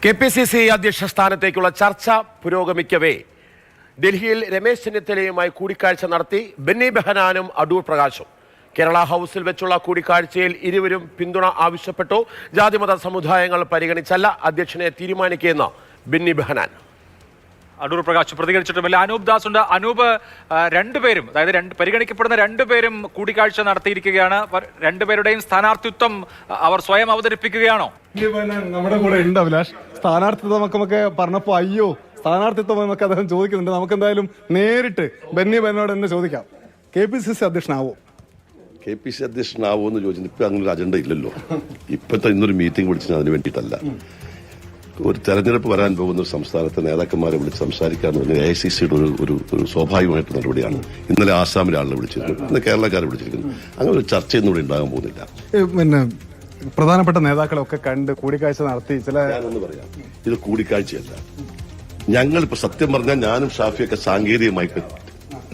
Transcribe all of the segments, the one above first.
KPCC അധ്യക്ഷ സ്ഥാനത്തേക്കുള്ള ചർച്ച പുരോഗമിക്കവേ ഡൽഹിയിൽ രമേശ് ചെന്നിത്തലയുമായി കൂടിക്കാഴ്ച നടത്തി ബെന്നി ബെഹനാനും അടൂർ പ്രകാശും. കേരള ഹൗസിൽ വെച്ചുള്ള കൂടിക്കാഴ്ചയിൽ ഇരുവരും പിന്തുണ ആവശ്യപ്പെട്ടു. ജാതിമത സമുദായങ്ങൾ പരിഗണിച്ചല്ല അധ്യക്ഷനെ തീരുമാനിക്കുകയെന്ന് ബെന്നി ബെഹനാൻ. അടൂർ പ്രകാശ് പ്രതികരിച്ചിട്ടുമില്ല. അനൂപ് ദാസ് ഉണ്ട്. അനൂപ്, രണ്ടുപേരും, അതായത് പരിഗണിക്കപ്പെടുന്ന രണ്ടുപേരും കൂടിക്കാഴ്ച നടത്തിയിരിക്കുകയാണ്. രണ്ടുപേരുടെയും സ്ഥാനാർത്ഥിത്വം അവർ സ്വയം അവതരിപ്പിക്കുകയാണോ? നമ്മുടെ കൂടെ ഉണ്ട് അഭിലാഷ്. സ്ഥാനാർത്ഥിത്വം ഒക്കെ പറഞ്ഞപ്പോ അയ്യോ സ്ഥാനാർത്ഥിത്വം എന്നൊക്കെ അദ്ദേഹം ചോദിക്കുന്നുണ്ട്. നമുക്ക് എന്തായാലും നേരിട്ട് ബെന്നി ബെഹനാനോട് തന്നെ ചോദിക്കാം. KPCC അധ്യക്ഷനാവോ? KPCC അധ്യക്ഷനാവോ എന്ന് ചോദിച്ചിട്ട് ഇപ്പൊ അങ്ങനെ ഒരു അജണ്ട ഇല്ലല്ലോ. ഇപ്പോഴത്തെ ഇന്നൊരു മീറ്റിംഗ് വിളിച്ചത് അതിന് വേണ്ടിയിട്ടല്ല. ഒരു തെരഞ്ഞെടുപ്പ് വരാൻ പോകുന്ന ഒരു സംസ്ഥാനത്തെ നേതാക്കന്മാരെ വിളിച്ച് സംസാരിക്കാന്ന് പറഞ്ഞാൽ AICCയുടെ ഒരു സ്വാഭാവികമായിട്ട് നടപടിയാണ്. ഇന്നലെ ആസാമിലെ ആളുകളെ വിളിച്ചിരുന്നു, ഇന്ന് കേരളക്കാരെ വിളിച്ചിരിക്കുന്നു. അങ്ങനെ ഒരു ചർച്ചയൊന്നും ഇവിടെ ഉണ്ടാകാൻ പോകുന്നില്ല. പിന്നെ പ്രധാനപ്പെട്ട നേതാക്കളൊക്കെ കണ്ട് കൂടിക്കാഴ്ച നടത്തി ഞാനൊന്ന് പറയാം, ഇത് കൂടിക്കാഴ്ചയല്ല. ഞങ്ങളിപ്പോ സത്യം പറഞ്ഞാൽ ഞാനും ഷാഫിയൊക്കെ സാങ്കേതികമായി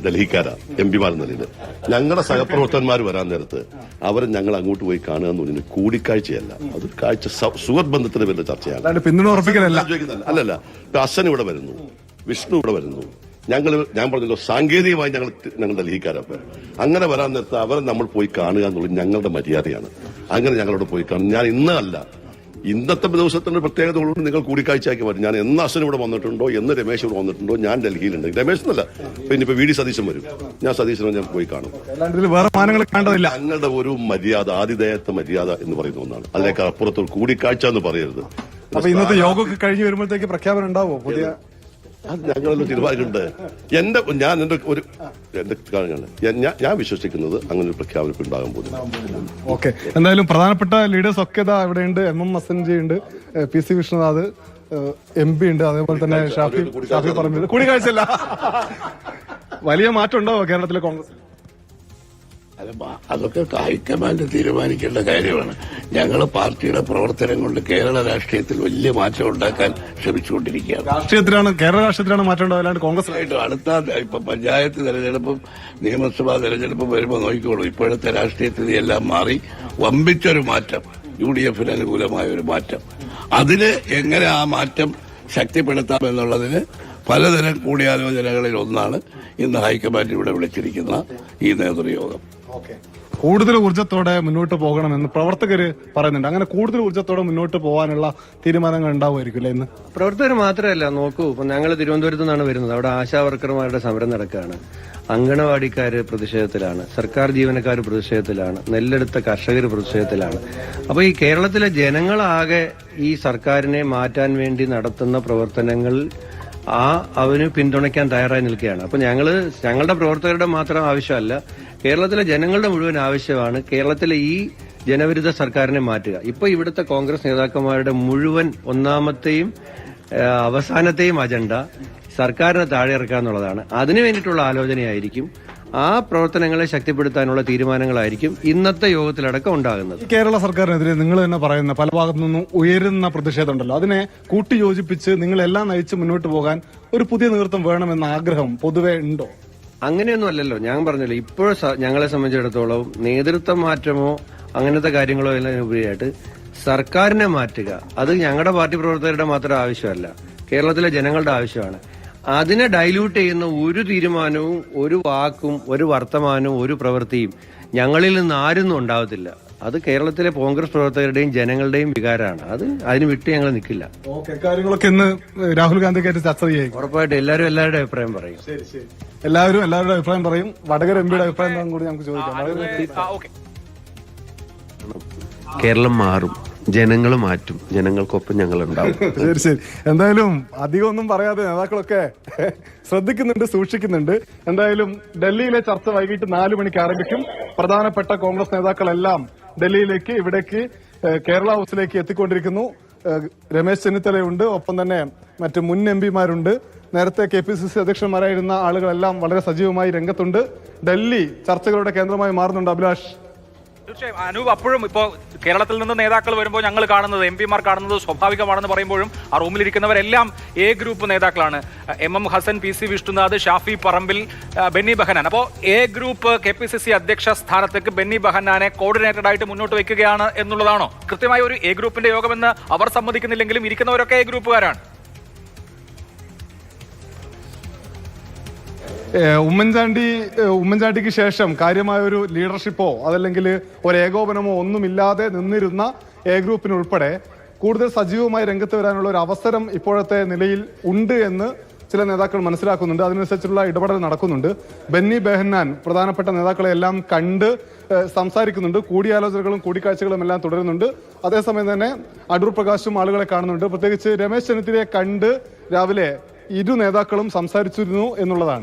ഡൽഹിക്കാരാ MP-മാർ നിലയിൽ. ഞങ്ങളുടെ സഹപ്രവർത്തകന്മാർ വരാൻ നേരത്ത് അവരെ ഞങ്ങൾ അങ്ങോട്ട് പോയി കാണുക എന്ന് പറഞ്ഞാൽ കൂടിക്കാഴ്ചയല്ല, അതൊരു കാഴ്ച സുഹൃത്ത് ബന്ധത്തിന് വരുന്ന ചർച്ചയാണ്. പിന്തുണ ഉറപ്പിക്കാനല്ല. അല്ലല്ല, ഇപ്പൊ അസൻ ഇവിടെ വരുന്നു, വിഷ്ണു ഇവിടെ വരുന്നു. ഞാൻ പറഞ്ഞല്ലോ സാങ്കേതികമായി ഞങ്ങൾ ഡൽഹിക്കാരപ്പോ അങ്ങനെ വരാൻ നേരത്ത് അവരെ നമ്മൾ പോയി കാണുക എന്നുള്ളത് ഞങ്ങളുടെ മര്യാദയാണ്. അങ്ങനെ ഞങ്ങളോട് പോയി കാണും. ഞാൻ ഇന്നത്തെ ദിവസത്തിന്റെ പ്രത്യേകത കൊണ്ട് നിങ്ങൾ കൂടിക്കാഴ്ചയാക്കി വരും. ഞാൻ എന്ന് അസൻ ഇവിടെ വന്നിട്ടുണ്ടോ, എന്ന് രമേശ് ഇവിടെ വന്നിട്ടുണ്ടോ, ഞാൻ ഡൽഹിയിലുണ്ട്. രമേശ് എന്നല്ല, പിന്നെ ഇപ്പൊ VD സതീശൻ വരും, ഞാൻ സതീശനെ ഞാൻ പോയി കാണും. ഞങ്ങളുടെ ഒരു മര്യാദ, ആതിഥേയത്വ മര്യാദ എന്ന് പറയുന്ന ഒന്നാണ്. അതിലേക്ക് അപ്പുറത്തൊരു കൂടിക്കാഴ്ച എന്ന് പറയരുത്. അപ്പൊ ഇന്നത്തെ യോഗമൊക്കെ കഴിഞ്ഞ് വരുമ്പോഴത്തേക്ക് പ്രഖ്യാപനം ഉണ്ടാവോ? പുതിയ അത് ഞങ്ങളൊന്നും തീരുമാനിച്ചിട്ടുണ്ട്. ഞാൻ വിശ്വസിക്കുന്നത് അങ്ങനെ ഒരു പ്രഖ്യാപനം ഉണ്ടാകാൻ പോകുന്നു. ഓക്കെ, എന്തായാലും പ്രധാനപ്പെട്ട ലീഡേഴ്സ് ഒക്കെ ഇവിടെയുണ്ട്. MM മസൻജി ഉണ്ട്, PC വിഷ്ണുനാഥ് MP ഉണ്ട്, അതേപോലെ തന്നെ ഷാഫി പറമ്പിൽ. കൂടിക്കാഴ്ചയല്ല, വലിയ മാറ്റം ഉണ്ടാവോ കേരളത്തിലെ കോൺഗ്രസ്? അതൊക്കെ ഹൈക്കമാൻഡ് തീരുമാനിക്കേണ്ട കാര്യമാണ്. ഞങ്ങൾ പാർട്ടിയുടെ പ്രവർത്തനം കൊണ്ട് കേരള രാഷ്ട്രീയത്തിൽ വലിയ മാറ്റം ഉണ്ടാക്കാൻ ശ്രമിച്ചുകൊണ്ടിരിക്കുകയാണ്. കേരള രാഷ്ട്രീയത്തിലാണ് മാറ്റം ഉണ്ടാവില്ലാണ്ട് കോൺഗ്രസ് ആയിട്ട് അടുത്ത ഇപ്പൊ പഞ്ചായത്ത് തെരഞ്ഞെടുപ്പും നിയമസഭാ തെരഞ്ഞെടുപ്പും വരുമ്പോൾ നോക്കിക്കോളൂ. ഇപ്പോഴത്തെ രാഷ്ട്രീയത്തിൽ എല്ലാം മാറി വമ്പിച്ചൊരു മാറ്റം, UDF-ന് അനുകൂലമായ ഒരു മാറ്റം. അതിന് എങ്ങനെ ആ മാറ്റം ശക്തിപ്പെടുത്താമെന്നുള്ളതിന് പലതരം കൂടിയാലോചനകളിൽ ഒന്നാണ് ഇന്ന് ഹൈക്കമാൻഡ് ഇവിടെ വിളിച്ചിരിക്കുന്ന ഈ നേതൃയോഗം. കൂടുതൽ ഊർജ്ജത്തോടെ മുന്നോട്ട് പോകണമെന്ന് പ്രവർത്തകര് പറയുന്നുണ്ട്. അങ്ങനെ കൂടുതൽ ഊർജ്ജത്തോടെ മുന്നോട്ട് പോകാനുള്ള തീരുമാനങ്ങൾ ഉണ്ടാവുമായിരിക്കും അല്ലെ? ഇന്ന് പ്രവർത്തകർ മാത്രമല്ല, നോക്കൂ, ഇപ്പൊ ഞങ്ങൾ തിരുവനന്തപുരത്ത് നിന്നാണ് വരുന്നത്. അവിടെ ആശാ വർക്കർമാരുടെ സമരം നടക്കുകയാണ്, അങ്കണവാടിക്കാര് പ്രതിഷേധത്തിലാണ്, സർക്കാർ ജീവനക്കാർ പ്രതിഷേധത്തിലാണ്, നെല്ലെടുത്ത കർഷകർ പ്രതിഷേധത്തിലാണ്. അപ്പൊ ഈ കേരളത്തിലെ ജനങ്ങളാകെ ഈ സർക്കാരിനെ മാറ്റാൻ വേണ്ടി നടത്തുന്ന പ്രവർത്തനങ്ങൾ അവന് പിന്തുണയ്ക്കാൻ തയ്യാറായി നിൽക്കുകയാണ്. അപ്പൊ ഞങ്ങളുടെ പ്രവർത്തകരുടെ മാത്രം ആവശ്യമല്ല, കേരളത്തിലെ ജനങ്ങളുടെ മുഴുവൻ ആവശ്യമാണ് കേരളത്തിലെ ഈ ജനവിരുദ്ധ സർക്കാരിനെ മാറ്റുക. ഇപ്പൊ ഇവിടുത്തെ കോൺഗ്രസ് നേതാക്കന്മാരുടെ മുഴുവൻ ഒന്നാമത്തെയും അവസാനത്തെയും അജണ്ട സർക്കാരിനെ താഴെ ഇറക്കുക എന്നുള്ളതാണ്. അതിനു വേണ്ടിയിട്ടുള്ള ആലോചനയായിരിക്കും, ആ പ്രവർത്തനങ്ങളെ ശക്തിപ്പെടുത്താനുള്ള തീരുമാനങ്ങളായിരിക്കും ഇന്നത്തെ യോഗത്തിലടക്കം ഉണ്ടാകുന്നത്. കേരള സർക്കാരിനെതിരെ നിങ്ങൾ തന്നെ പറയുന്ന പല ഭാഗത്തു നിന്നും ഉയരുന്ന പ്രതിഷേധമുണ്ടല്ലോ, അതിനെ കൂട്ടിയോജിപ്പിച്ച് നിങ്ങളെല്ലാം നയിച്ച് മുന്നോട്ട് പോകാൻ ഒരു പുതിയ നേതൃത്വം വേണമെന്ന ആഗ്രഹം പൊതുവെ ഉണ്ടോ? അങ്ങനെയൊന്നും അല്ലല്ലോ. ഞാൻ പറഞ്ഞല്ലോ, ഇപ്പോഴും ഞങ്ങളെ സംബന്ധിച്ചിടത്തോളം നേതൃത്വ മാറ്റമോ അങ്ങനത്തെ കാര്യങ്ങളോ എല്ലാം ഉപരിയായിട്ട് സർക്കാരിനെ മാറ്റുക, അത് ഞങ്ങളുടെ പാർട്ടി പ്രവർത്തകരുടെ മാത്രം ആവശ്യമല്ല, കേരളത്തിലെ ജനങ്ങളുടെ ആവശ്യമാണ്. അതിനെ ഡൈല്യൂട്ട് ചെയ്യുന്ന ഒരു തീരുമാനവും ഒരു വാക്കും ഒരു വർത്തമാനവും ഒരു പ്രവൃത്തിയും ഞങ്ങളിൽ നിന്ന് ആരൊന്നും ഉണ്ടാവത്തില്ല. അത് കേരളത്തിലെ കോൺഗ്രസ് പ്രവർത്തകരുടെയും ജനങ്ങളുടെയും വികാരമാണ്. അതിന് വിട്ട് ഞങ്ങൾ നിൽക്കില്ല. കാര്യങ്ങളൊക്കെ ഇന്ന് രാഹുൽ ഗാന്ധിക്കായിട്ട് ചർച്ച ചെയ്യും. ഉറപ്പായിട്ട് എല്ലാവരുടെ അഭിപ്രായം പറയും. എല്ലാവരുടെ അഭിപ്രായം പറയും. വടകര MP-യുടെ അഭിപ്രായം കൂടി നമുക്ക് ചോദിക്കാം. കേരളം മാറും, ജനങ്ങൾ മാറ്റും, ജനങ്ങൾക്കൊപ്പം ഞങ്ങൾ ഉണ്ടാവും. ശരി. എന്തായാലും അധികം ഒന്നും പറയാതെ നേതാക്കളൊക്കെ ശ്രദ്ധിക്കുന്നുണ്ട്, സൂക്ഷിക്കുന്നുണ്ട്. എന്തായാലും ഡൽഹിയിലെ ചർച്ച വൈകിട്ട് 4 മണിക്ക് ആരംഭിക്കും. പ്രധാനപ്പെട്ട കോൺഗ്രസ് നേതാക്കളെല്ലാം ഡൽഹിയിലേക്ക്, ഇവിടേക്ക് കേരള ഹൗസിലേക്ക് എത്തിക്കൊണ്ടിരിക്കുന്നു. രമേശ് ചെന്നിത്തലയുണ്ട്, ഒപ്പം തന്നെ മറ്റ് മുൻ MP-മാരുണ്ട്. നേരത്തെ KPCC അധ്യക്ഷന്മാരായിരുന്ന ആളുകളെല്ലാം വളരെ സജീവമായി രംഗത്തുണ്ട്. ഡൽഹി ചർച്ചകളുടെ കേന്ദ്രമായി മാറുന്നുണ്ട്. അഭിലാഷ്. തീർച്ചയായും അനൂപ്, അപ്പോഴും ഇപ്പോൾ കേരളത്തിൽ നിന്ന് നേതാക്കൾ വരുമ്പോൾ ഞങ്ങൾ കാണുന്നത്, എം പിമാർ കാണുന്നത് സ്വാഭാവികമാണെന്ന് പറയുമ്പോഴും ആ റൂമിലിരിക്കുന്നവരെല്ലാം എ ഗ്രൂപ്പ് നേതാക്കളാണ്. MM Hasan, PC Vishnunath, Shafi Parambil, Benny Behanan. അപ്പോൾ എ ഗ്രൂപ്പ് KPCC അധ്യക്ഷ സ്ഥാനത്തേക്ക് ബെന്നി ബെഹനാനെ കോർഡിനേറ്റഡ് ആയിട്ട് മുന്നോട്ട് വയ്ക്കുകയാണ് എന്നുള്ളതാണോ? കൃത്യമായ ഒരു എ ഗ്രൂപ്പിന്റെ യോഗമെന്ന് അവർ സമ്മതിക്കുന്നില്ലെങ്കിലും ഇരിക്കുന്നവരൊക്കെ എ ഗ്രൂപ്പുകാരാണ്. ഉമ്മൻചാണ്ടിക്ക് ശേഷം കാര്യമായ ഒരു ലീഡർഷിപ്പോ അതല്ലെങ്കിൽ ഒരു ഏകോപനമോ ഒന്നുമില്ലാതെ നിന്നിരുന്ന എ ഗ്രൂപ്പിനുൾപ്പെടെ കൂടുതൽ സജീവമായി രംഗത്ത് വരാനുള്ള ഒരു അവസരം ഇപ്പോഴത്തെ നിലയിൽ ഉണ്ട് എന്ന് ചില നേതാക്കൾ മനസ്സിലാക്കുന്നുണ്ട്. അതിനനുസരിച്ചുള്ള ഇടപെടൽ നടക്കുന്നുണ്ട്. ബെന്നി ബെഹന്നാൻ പ്രധാനപ്പെട്ട നേതാക്കളെ എല്ലാം കണ്ട് സംസാരിക്കുന്നുണ്ട്. കൂടിയാലോചനകളും കൂടിക്കാഴ്ചകളും എല്ലാം തുടരുന്നുണ്ട്. അതേസമയം തന്നെ അടൂർ പ്രകാശും ആളുകളെ കാണുന്നുണ്ട്. പ്രത്യേകിച്ച് രമേശ് ചെന്നിത്തലയെ കണ്ട് രാവിലെ ഇരു നേതാക്കളും സംസാരിച്ചിരുന്നു എന്നുള്ളതാണ്.